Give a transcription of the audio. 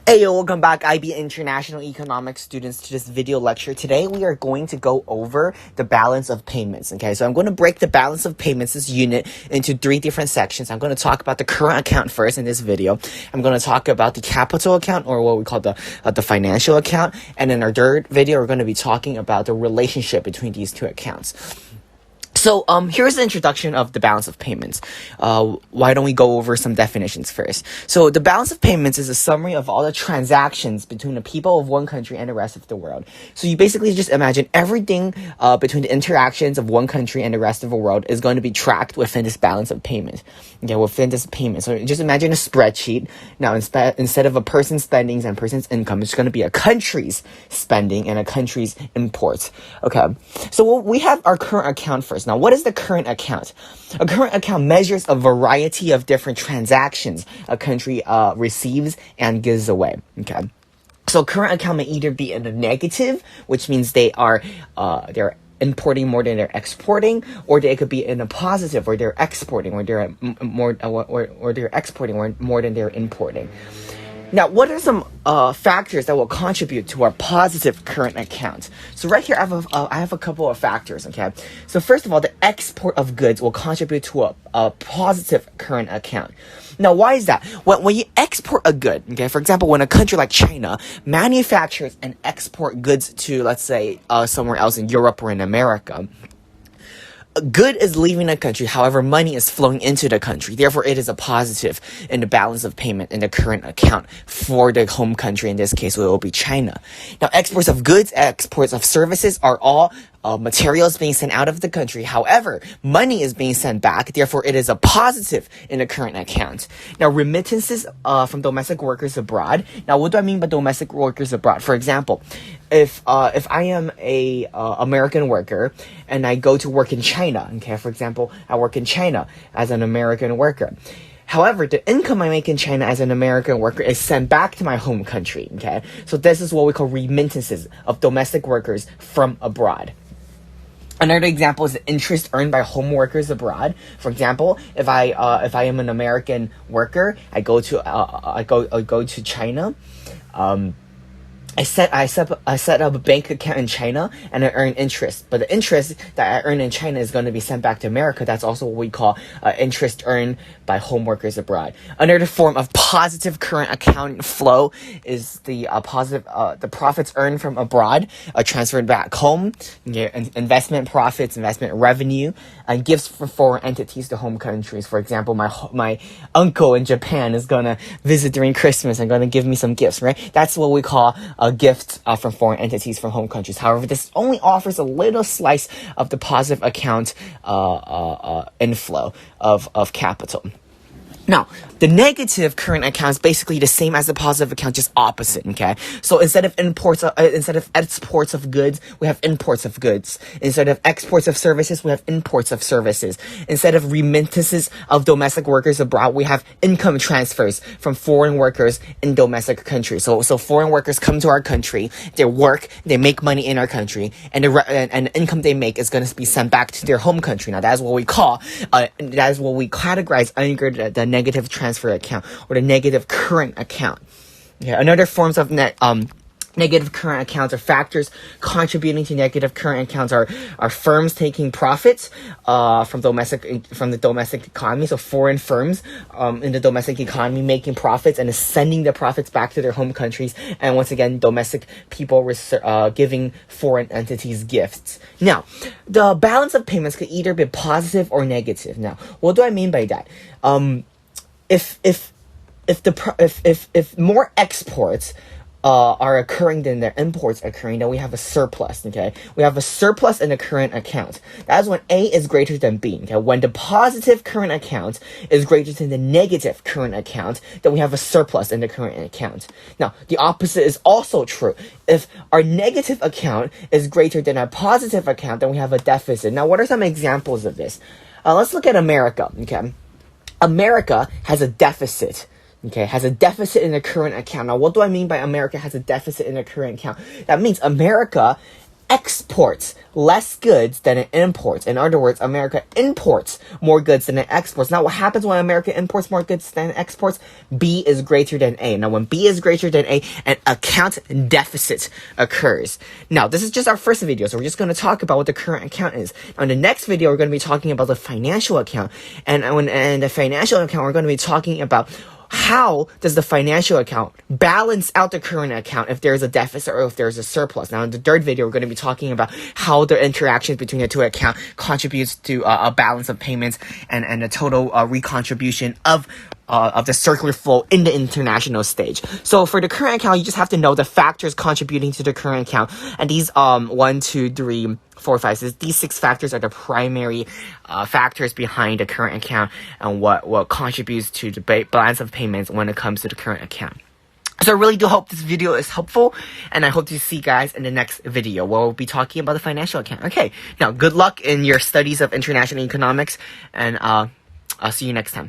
Hey, welcome back, IB International Economics students, to this video lecture. Today, we are going to go over the balance of payments, okay? So I'm going to break the balance of payments, this unit, into three different sections. I'm going to talk about the current account first in this video. I'm going to talk about the capital account, or what we call the financial account. And in our third video, we're going to be talking about the relationship between these two accounts. So, here's the introduction of the balance of payments. Why don't we go over some definitions first? So, the balance of payments is a summary of all the transactions between the people of one country and the rest of the world. So, you basically just imagine everything between the interactions of one country and the rest of the world is going to be tracked within this balance of payment. Okay, within this payment. So, just imagine a spreadsheet. Now, instead of a person's spendings and a person's income, it's going to be a country's spending and a country's imports. Okay, so we have our current account first. Now, what is the current account? A current account measures a variety of different transactions a country receives and gives away. Okay, so current account may either be in the negative, which means they're importing more than they're exporting, or they could be in a positive, or they're exporting, or they're exporting more than they're importing. Now, what are some factors that will contribute to our positive current account? So right here, I have a couple of factors, okay? So first of all, the export of goods will contribute to a positive current account. Now, why is that? When you export a good, okay, for example, when a country like China manufactures and export goods to, let's say, somewhere else in Europe or in America, a good is leaving the country, however, money is flowing into the country. Therefore, it is a positive in the balance of payment in the current account for the home country. In this case, it will be China. Now, exports of goods, exports of services are all materials being sent out of the country. However, money is being sent back. Therefore, it is a positive in the current account. Now, remittances from domestic workers abroad. Now, what do I mean by domestic workers abroad? For example, if I am a American worker and I go to work in China, okay, for example, I work in China as an American worker. However, the income I make in China as an American worker is sent back to my home country, okay? So this is what we call remittances of domestic workers from abroad. Another example is the interest earned by home workers abroad. For example, if I am an American worker, I go to China. I set up a bank account in China and I earn interest. But the interest that I earn in China is going to be sent back to America. That's also what we call interest earned by home workers abroad. Another form of positive current account flow is the profits earned from abroad transferred back home. Investment profits, investment revenue, and gifts from foreign entities to home countries. For example, my uncle in Japan is going to visit during Christmas and going to give me some gifts, right? That's what we call gifts from foreign entities from home countries. However, this only offers a little slice of the positive account inflow of capital. Now, the negative current account is basically the same as the positive account, just opposite, okay? So instead of exports of goods, we have imports of goods. Instead of exports of services, we have imports of services. Instead of remittances of domestic workers abroad, we have income transfers from foreign workers in domestic countries. So foreign workers come to our country, they work, they make money in our country, and the income they make is going to be sent back to their home country. Now, that is what we categorize under the negative transfer account or the negative current account. Okay, another forms of negative current accounts or factors contributing to negative current accounts are firms taking profits from the domestic economy. So foreign firms in the domestic economy making profits and sending the profits back to their home countries. And once again, domestic people giving foreign entities gifts. Now, the balance of payments could either be positive or negative. Now, what do I mean by that? If more exports are occurring than their imports occurring, then we have a surplus, okay? We have a surplus in the current account. That's when A is greater than B, okay? When the positive current account is greater than the negative current account, then we have a surplus in the current account. Now, the opposite is also true. If our negative account is greater than our positive account, then we have a deficit. Now, what are some examples of this? Let's look at America, okay? America has a deficit, okay, has a deficit in the current account. Now, what do I mean by America has a deficit in the current account? That means America exports less goods than it imports. In other words, America imports more goods than it exports. Now, what happens when America imports more goods than it exports? B is greater than A. Now, when B is greater than A, an account deficit occurs. Now, this is just our first video, so we're just going to talk about what the current account is. Now, in the next video, we're going to be talking about the financial account. And the financial account, we're going to be talking about how does the financial account balance out the current account if there's a deficit or if there's a surplus. Now, in the third video, we're going to be talking about how the interactions between the two accounts contributes to a balance of payments and the total recontribution of the circular flow in the international stage. So for the current account, you just have to know the factors contributing to the current account. And these 1, 2, 3, 4, 5, 6, these 6 factors are the primary factors behind the current account and what contributes to the balance of payments when it comes to the current account. So I really do hope this video is helpful, and I hope to see you guys in the next video where we'll be talking about the financial account. Okay, now good luck in your studies of international economics, and I'll see you next time.